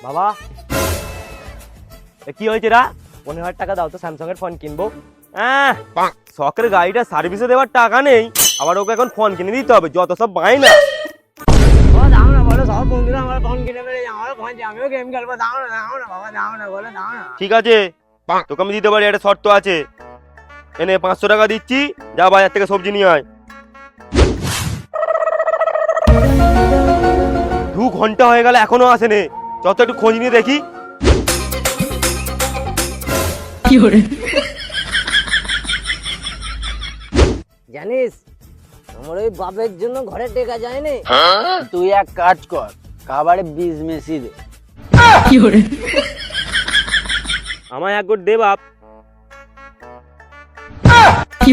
বাবা কি হয়েছে রা? 15,000 টাকা দাও তো, স্যামসাং এর ফোন কিনবো। শখের গাড়িটা সার্ভিসে দেওয়ার টাকা নেই, আবার ওকে এখন ফোন কিনে দিতে হবে, যত সব বায়না। দাও না বলো, সব বন্ধুরা আমার ফোন কিনে ফেলে, আমার ফোন আমিও গেম খেলবো, দাও না বাবা, দাও না বলো, দাও না। ঠিক আছে তোকে আমি দিতে পারি, একটা শর্ত আছে। এনে 500 টাকা দিচ্ছি, যা বাজার থেকে সবজি নিয়ে আয়। 2 ঘন্টা হয়ে গেল এখনো আসেনি, যত একটু খোঁজ নিয়ে দেখি। জানিস আমার ওই বাপের জন্য ঘরে টেকা যায়নি। তুই এক কাজ কর, খাবারে বীজ মেশি দে। আমায় এক গোট দে বাপ। কি